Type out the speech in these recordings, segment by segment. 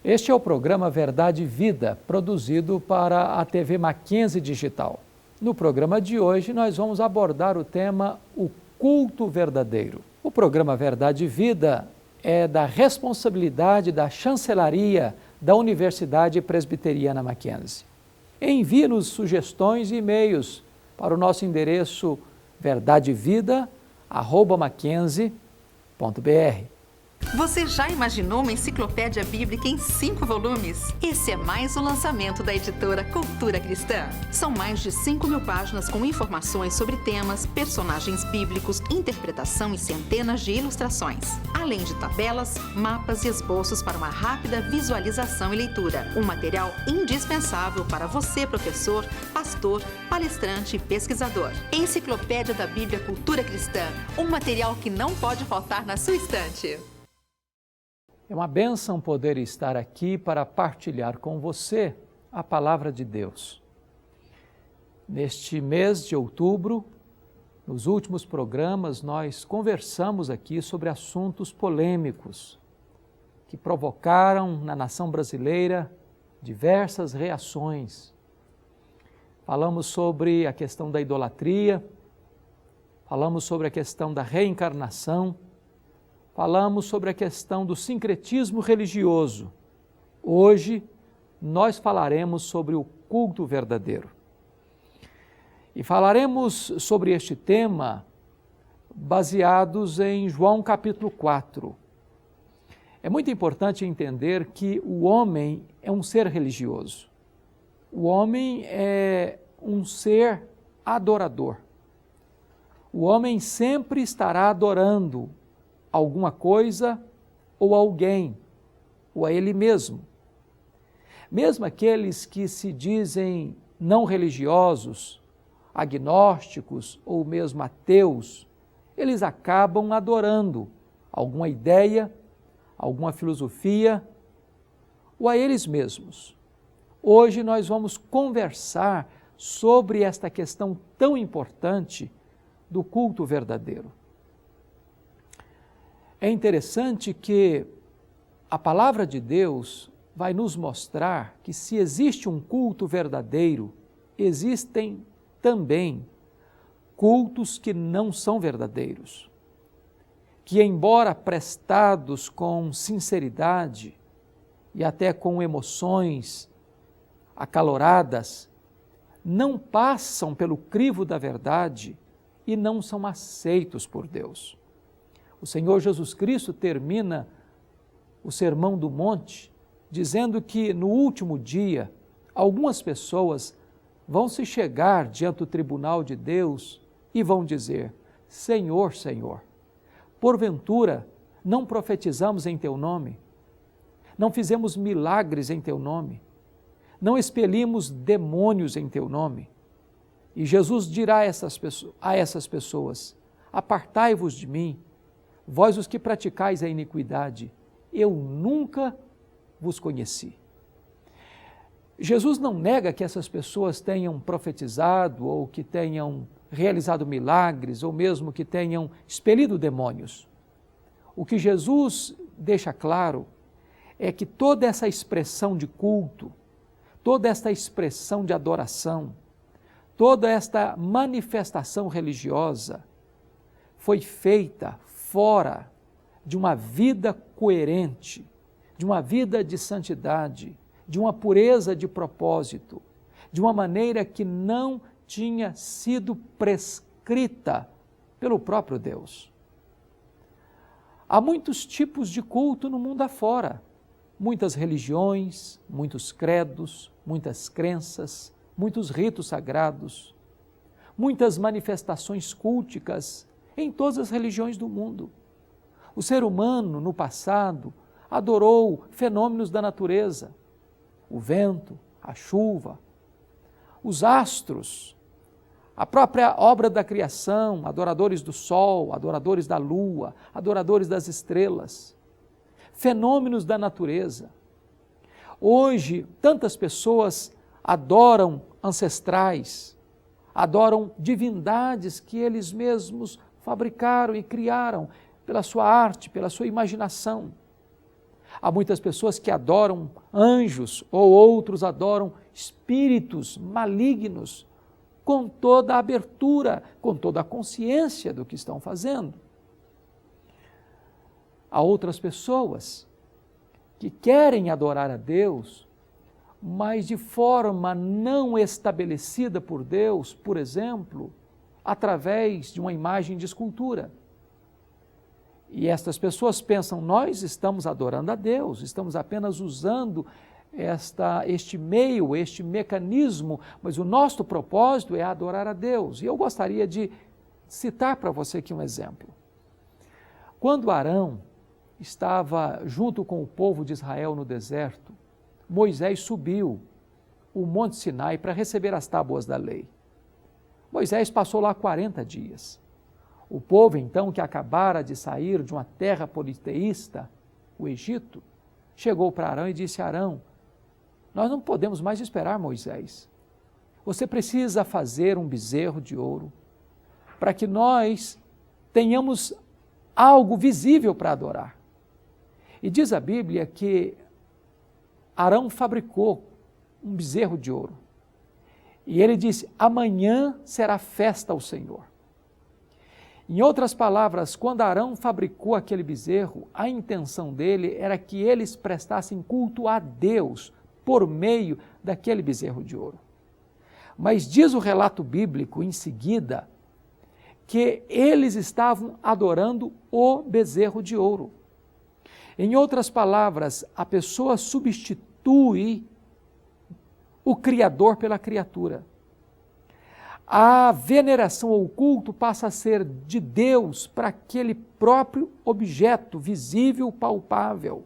Este é o programa Verdade e Vida, produzido para a TV Mackenzie Digital. No programa de hoje, nós vamos abordar o tema O Culto Verdadeiro. O programa Verdade e Vida é da responsabilidade da Chancelaria da Universidade Presbiteriana Mackenzie. Envie-nos sugestões e e-mails para o nosso endereço verdadevida@mackenzie.br. Você já imaginou uma enciclopédia bíblica em 5 volumes? Esse é mais um lançamento da editora Cultura Cristã. São mais de 5.000 páginas com informações sobre temas, personagens bíblicos, interpretação e centenas de ilustrações. Além de tabelas, mapas e esboços para uma rápida visualização e leitura. Um material indispensável para você, professor, pastor, palestrante e pesquisador. Enciclopédia da Bíblia Cultura Cristã. Um material que não pode faltar na sua estante. É uma bênção poder estar aqui para partilhar com você a palavra de Deus. Neste mês de outubro, nos últimos programas, nós conversamos aqui sobre assuntos polêmicos que provocaram na nação brasileira diversas reações. Falamos sobre a questão da idolatria, falamos sobre a questão da reencarnação, falamos sobre a questão do sincretismo religioso. Hoje, nós falaremos sobre o culto verdadeiro. E falaremos sobre este tema baseados em João capítulo 4. É muito importante entender que o homem é um ser religioso. O homem é um ser adorador. O homem sempre estará adorando alguma coisa ou alguém, ou a ele mesmo. Mesmo aqueles que se dizem não religiosos, agnósticos ou mesmo ateus, eles acabam adorando alguma ideia, alguma filosofia, ou a eles mesmos. Hoje nós vamos conversar sobre esta questão tão importante do culto verdadeiro. É interessante que a palavra de Deus vai nos mostrar que se existe um culto verdadeiro, existem também cultos que não são verdadeiros, que embora prestados com sinceridade e até com emoções acaloradas, não passam pelo crivo da verdade e não são aceitos por Deus. O Senhor Jesus Cristo termina o Sermão do Monte dizendo que no último dia algumas pessoas vão se chegar diante do tribunal de Deus e vão dizer: Senhor, Senhor, porventura não profetizamos em Teu nome? Não fizemos milagres em Teu nome? Não expelimos demônios em Teu nome? E Jesus dirá a essas pessoas: apartai-vos de mim, vós os que praticais a iniquidade, eu nunca vos conheci. Jesus não nega que essas pessoas tenham profetizado ou que tenham realizado milagres ou mesmo que tenham expelido demônios. O que Jesus deixa claro é que toda essa expressão de culto, toda esta expressão de adoração, toda esta manifestação religiosa foi feita fora de uma vida coerente, de uma vida de santidade, de uma pureza de propósito, de uma maneira que não tinha sido prescrita pelo próprio Deus. Há muitos tipos de culto no mundo afora, muitas religiões, muitos credos, muitas crenças, muitos ritos sagrados, muitas manifestações culticas em todas as religiões do mundo. O ser humano, no passado, adorou fenômenos da natureza, o vento, a chuva, os astros, a própria obra da criação, adoradores do sol, adoradores da lua, adoradores das estrelas, fenômenos da natureza. Hoje, tantas pessoas adoram ancestrais, adoram divindades que eles mesmos fabricaram e criaram pela sua arte, pela sua imaginação. Há muitas pessoas que adoram anjos ou outros adoram espíritos malignos com toda a abertura, com toda a consciência do que estão fazendo. Há outras pessoas que querem adorar a Deus, mas de forma não estabelecida por Deus, por exemplo, através de uma imagem de escultura. E estas pessoas pensam, nós estamos adorando a Deus, estamos apenas usando este meio, este mecanismo, mas o nosso propósito é adorar a Deus. E eu gostaria de citar para você aqui um exemplo. Quando Arão estava junto com o povo de Israel no deserto, Moisés subiu o Monte Sinai para receber as tábuas da lei. Moisés passou lá 40 dias. O povo, então, que acabara de sair de uma terra politeísta, o Egito, chegou para Arão e disse, Arão, nós não podemos mais esperar, Moisés. Você precisa fazer um bezerro de ouro para que nós tenhamos algo visível para adorar. E diz a Bíblia que Arão fabricou um bezerro de ouro. E ele disse, amanhã será festa ao Senhor. Em outras palavras, quando Arão fabricou aquele bezerro, a intenção dele era que eles prestassem culto a Deus por meio daquele bezerro de ouro. Mas diz o relato bíblico em seguida que eles estavam adorando o bezerro de ouro. Em outras palavras, a pessoa substitui o Criador pela criatura. A veneração ou culto passa a ser de Deus para aquele próprio objeto visível, palpável.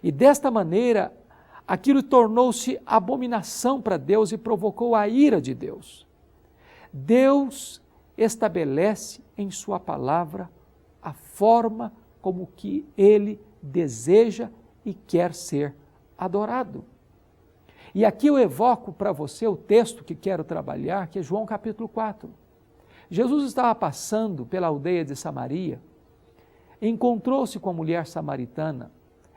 E desta maneira, aquilo tornou-se abominação para Deus e provocou a ira de Deus. Deus estabelece em sua palavra a forma como que Ele deseja e quer ser adorado. E aqui eu evoco para você o texto que quero trabalhar, que é João capítulo 4. Jesus estava passando pela aldeia de Samaria, encontrou-se com a mulher samaritana,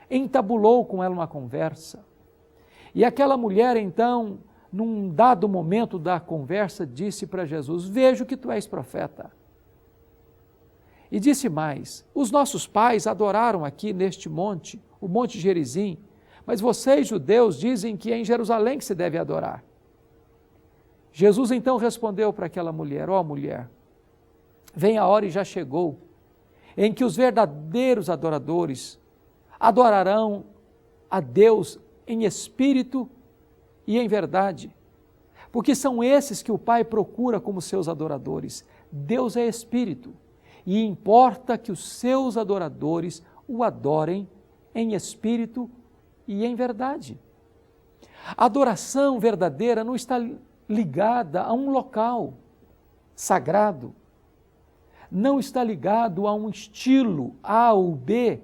entabulou com ela uma conversa. E aquela mulher, então, num dado momento da conversa, disse para Jesus, vejo que tu és profeta. E disse mais, os nossos pais adoraram aqui neste monte, o Monte Gerizim, mas vocês, judeus, dizem que é em Jerusalém que se deve adorar. Jesus então respondeu para aquela mulher, ó mulher, vem a hora e já chegou, em que os verdadeiros adoradores adorarão a Deus em espírito e em verdade, porque são esses que o Pai procura como seus adoradores. Deus é espírito e importa que os seus adoradores o adorem em espírito e em verdade. A adoração verdadeira não está ligada a um local sagrado, não está ligado a um estilo A ou B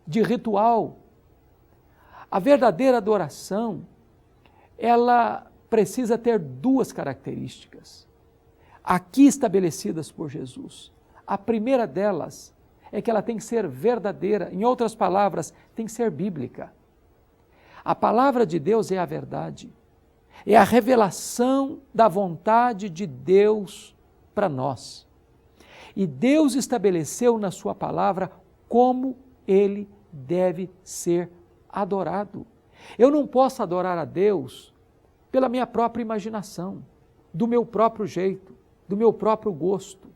de ritual. A verdadeira adoração, ela precisa ter duas características, aqui estabelecidas por Jesus. A primeira delas é que ela tem que ser verdadeira, em outras palavras, tem que ser bíblica. A palavra de Deus é a verdade, é a revelação da vontade de Deus para nós. E Deus estabeleceu na sua palavra como Ele deve ser adorado. Eu não posso adorar a Deus pela minha própria imaginação, do meu próprio jeito, do meu próprio gosto.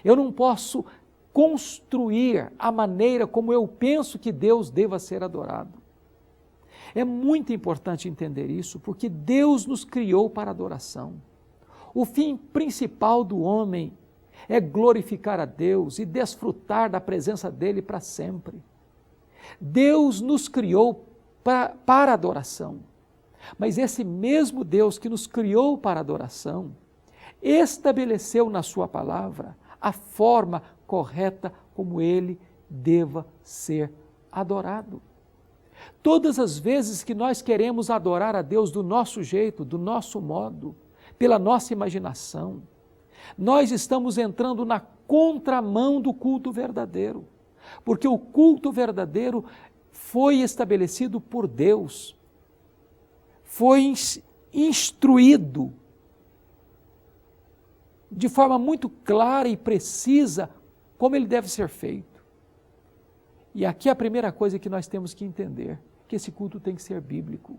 Eu não posso construir a maneira como eu penso que Deus deva ser adorado. É muito importante entender isso, porque Deus nos criou para adoração. O fim principal do homem é glorificar a Deus e desfrutar da presença dEle para sempre. Deus nos criou para adoração, mas esse mesmo Deus que nos criou para adoração, estabeleceu na sua palavra a forma correta como Ele deva ser adorado. Todas as vezes que nós queremos adorar a Deus do nosso jeito, do nosso modo, pela nossa imaginação, nós estamos entrando na contramão do culto verdadeiro, porque o culto verdadeiro foi estabelecido por Deus, foi instruído de forma muito clara e precisa como ele deve ser feito. E aqui a primeira coisa que nós temos que entender, que esse culto tem que ser bíblico.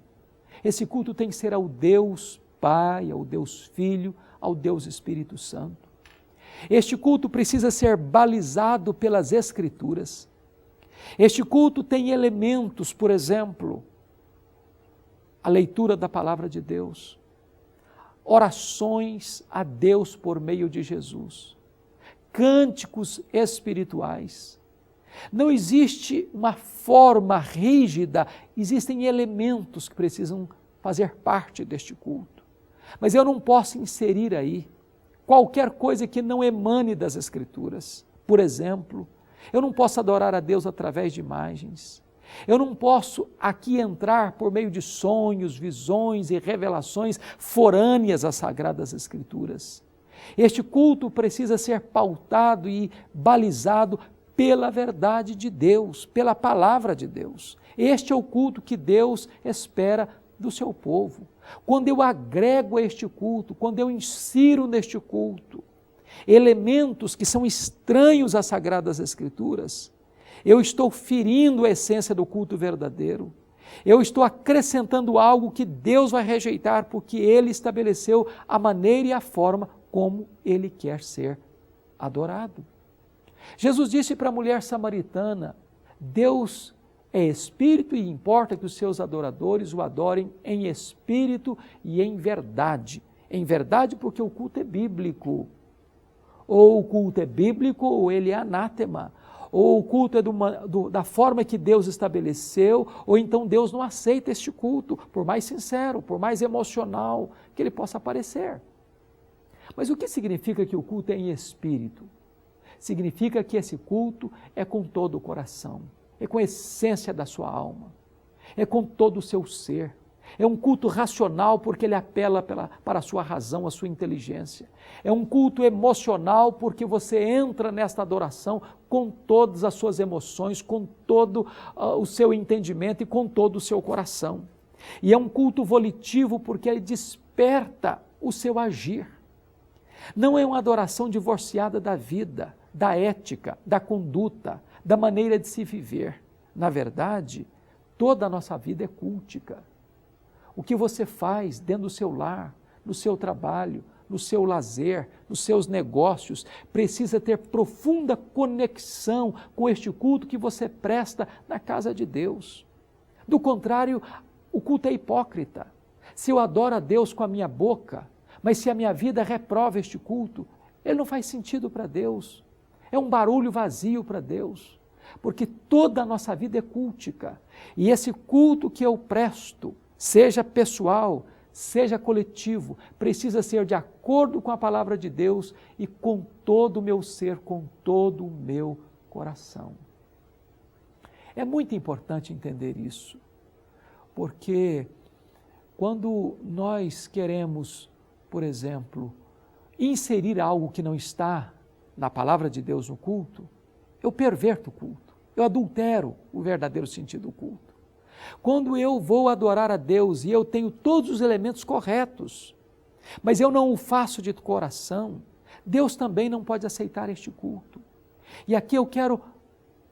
Esse culto tem que ser ao Deus Pai, ao Deus Filho, ao Deus Espírito Santo. Este culto precisa ser balizado pelas Escrituras. Este culto tem elementos, por exemplo, a leitura da palavra de Deus, orações a Deus por meio de Jesus, cânticos espirituais. Não existe uma forma rígida, existem elementos que precisam fazer parte deste culto. Mas eu não posso inserir aí qualquer coisa que não emane das Escrituras. Por exemplo, eu não posso adorar a Deus através de imagens. Eu não posso aqui entrar por meio de sonhos, visões e revelações forâneas às Sagradas Escrituras. Este culto precisa ser pautado e balizado pela verdade de Deus, pela palavra de Deus. Este é o culto que Deus espera do seu povo. Quando eu agrego a este culto, quando eu insiro neste culto elementos que são estranhos às Sagradas Escrituras, eu estou ferindo a essência do culto verdadeiro. Eu estou acrescentando algo que Deus vai rejeitar, porque Ele estabeleceu a maneira e a forma como Ele quer ser adorado. Jesus disse para a mulher samaritana: Deus é Espírito e importa que os seus adoradores o adorem em espírito e em verdade. Em verdade, porque o culto é bíblico. Ou o culto é bíblico ou ele é anátema. Ou o culto é da forma que Deus estabeleceu, ou então Deus não aceita este culto, por mais sincero, por mais emocional que ele possa parecer. Mas o que significa que o culto é em espírito? Significa que esse culto é com todo o coração, é com a essência da sua alma, é com todo o seu ser. É um culto racional porque ele apela para a sua razão, a sua inteligência. É um culto emocional porque você entra nesta adoração com todas as suas emoções, com todo o seu entendimento e com todo o seu coração. E é um culto volitivo porque ele desperta o seu agir. Não é uma adoração divorciada da vida, da ética, da conduta, da maneira de se viver. Na verdade, toda a nossa vida é cultica. O que você faz dentro do seu lar, no seu trabalho, no seu lazer, nos seus negócios, precisa ter profunda conexão com este culto que você presta na casa de Deus. Do contrário, o culto é hipócrita. Se eu adoro a Deus com a minha boca, mas se a minha vida reprova este culto, ele não faz sentido para Deus. É um barulho vazio para Deus, porque toda a nossa vida é cultica. E esse culto que eu presto, seja pessoal, seja coletivo, precisa ser de acordo com a palavra de Deus e com todo o meu ser, com todo o meu coração. É muito importante entender isso, porque quando nós queremos, por exemplo, inserir algo que não está na palavra de Deus no culto, eu perverto o culto, eu adultero o verdadeiro sentido do culto. Quando eu vou adorar a Deus e eu tenho todos os elementos corretos, mas eu não o faço de coração, Deus também não pode aceitar este culto. E aqui eu quero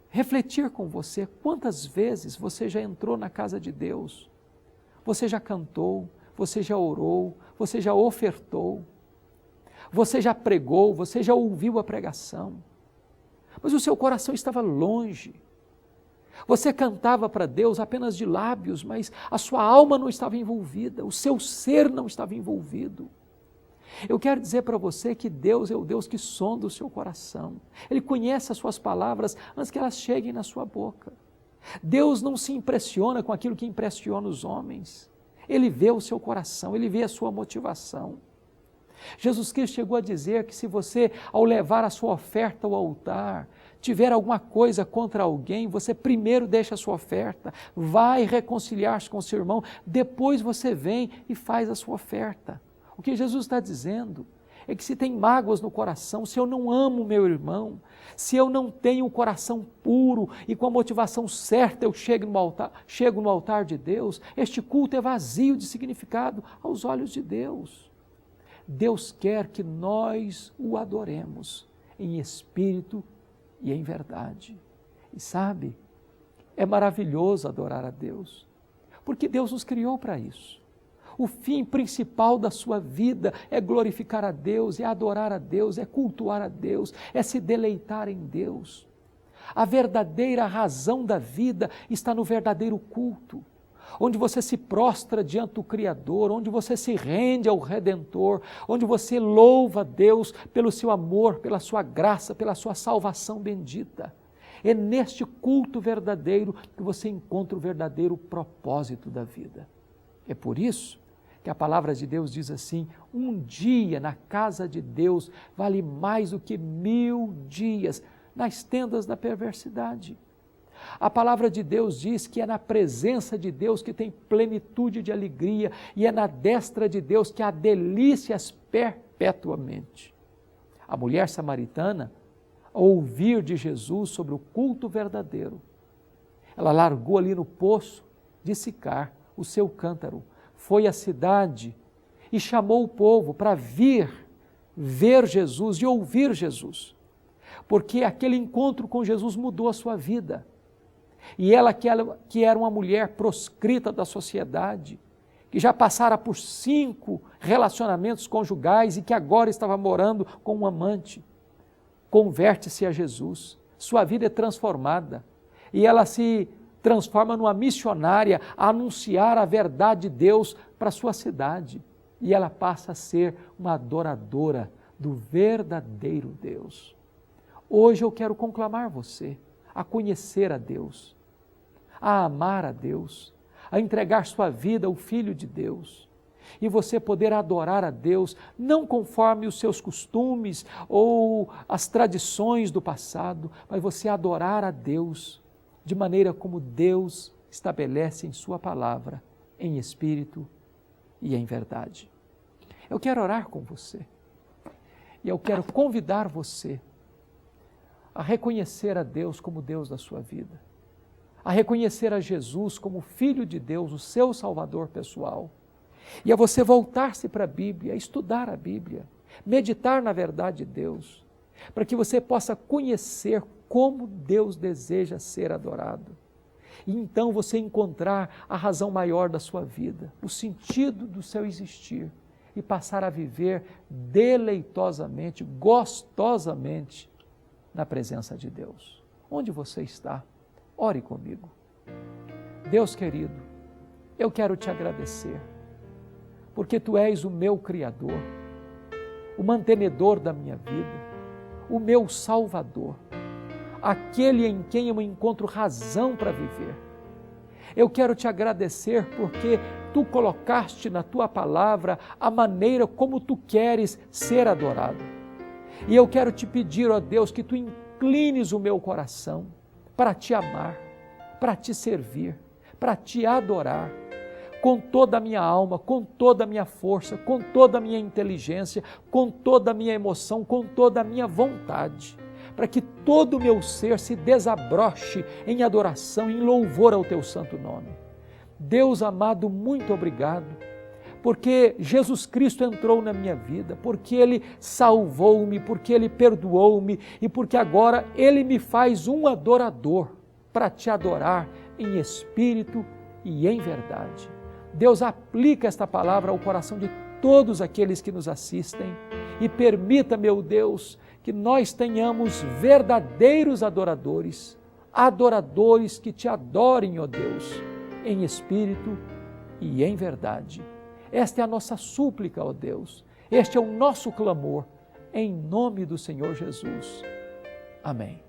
refletir com você, quantas vezes você já entrou na casa de Deus, você já cantou, você já orou, você já ofertou, você já pregou, você já ouviu a pregação, mas o seu coração estava longe. Você cantava para Deus apenas de lábios, mas a sua alma não estava envolvida, o seu ser não estava envolvido. Eu quero dizer para você que Deus é o Deus que sonda o seu coração. Ele conhece as suas palavras antes que elas cheguem na sua boca. Deus não se impressiona com aquilo que impressiona os homens. Ele vê o seu coração, ele vê a sua motivação. Jesus Cristo chegou a dizer que se você, ao levar a sua oferta ao altar, tiver alguma coisa contra alguém, você primeiro deixa a sua oferta, vai reconciliar-se com o seu irmão, depois você vem e faz a sua oferta. O que Jesus está dizendo é que se tem mágoas no coração, se eu não amo meu irmão, se eu não tenho um coração puro e com a motivação certa eu chego no altar de Deus, este culto é vazio de significado aos olhos de Deus. Deus quer que nós o adoremos em espírito e em verdade. E sabe, é maravilhoso adorar a Deus, porque Deus nos criou para isso. O fim principal da sua vida é glorificar a Deus, é adorar a Deus, é cultuar a Deus, é se deleitar em Deus. A verdadeira razão da vida está no verdadeiro culto, onde você se prostra diante do Criador, onde você se rende ao Redentor, onde você louva a Deus pelo seu amor, pela sua graça, pela sua salvação bendita. É neste culto verdadeiro que você encontra o verdadeiro propósito da vida. É por isso que a palavra de Deus diz assim: um dia na casa de Deus vale mais do que 1000 dias nas tendas da perversidade. A palavra de Deus diz que é na presença de Deus que tem plenitude de alegria e é na destra de Deus que há delícias perpetuamente. A mulher samaritana, ao ouvir de Jesus sobre o culto verdadeiro, ela largou ali no poço de Sicar o seu cântaro, foi à cidade e chamou o povo para vir ver Jesus e ouvir Jesus, porque aquele encontro com Jesus mudou a sua vida. E ela, que era uma mulher proscrita da sociedade, que já passara por 5 relacionamentos conjugais e que agora estava morando com um amante, converte-se a Jesus, sua vida é transformada e ela se transforma numa missionária a anunciar a verdade de Deus para a sua cidade. E ela passa a ser uma adoradora do verdadeiro Deus. Hoje eu quero conclamar você a conhecer a Deus, a amar a Deus, a entregar sua vida ao Filho de Deus. E você poder adorar a Deus, não conforme os seus costumes ou as tradições do passado, mas você adorar a Deus de maneira como Deus estabelece em sua palavra, em espírito e em verdade. Eu quero orar com você e eu quero convidar você a reconhecer a Deus como Deus da sua vida, a reconhecer a Jesus como Filho de Deus, o seu Salvador pessoal, e a você voltar-se para a Bíblia, estudar a Bíblia, meditar na verdade de Deus, para que você possa conhecer como Deus deseja ser adorado. E então você encontrar a razão maior da sua vida, o sentido do seu existir e passar a viver deleitosamente, gostosamente na presença de Deus. Onde você está? Ore comigo. Deus querido, eu quero te agradecer, porque Tu és o meu Criador, o mantenedor da minha vida, o meu Salvador, aquele em quem eu encontro razão para viver. Eu quero te agradecer porque Tu colocaste na Tua palavra a maneira como Tu queres ser adorado. E eu quero te pedir, ó Deus, que Tu inclines o meu coração para Te amar, para Te servir, para Te adorar, com toda a minha alma, com toda a minha força, com toda a minha inteligência, com toda a minha emoção, com toda a minha vontade, para que todo o meu ser se desabroche em adoração, em louvor ao Teu santo nome. Deus amado, muito obrigado, porque Jesus Cristo entrou na minha vida, porque Ele salvou-me, porque Ele perdoou-me e porque agora Ele me faz um adorador para Te adorar em espírito e em verdade. Deus, aplica esta palavra ao coração de todos aqueles que nos assistem e permita, meu Deus, que nós tenhamos verdadeiros adoradores, adoradores que Te adorem, ó Deus, em espírito e em verdade. Esta é a nossa súplica, ó Deus, este é o nosso clamor, em nome do Senhor Jesus. Amém.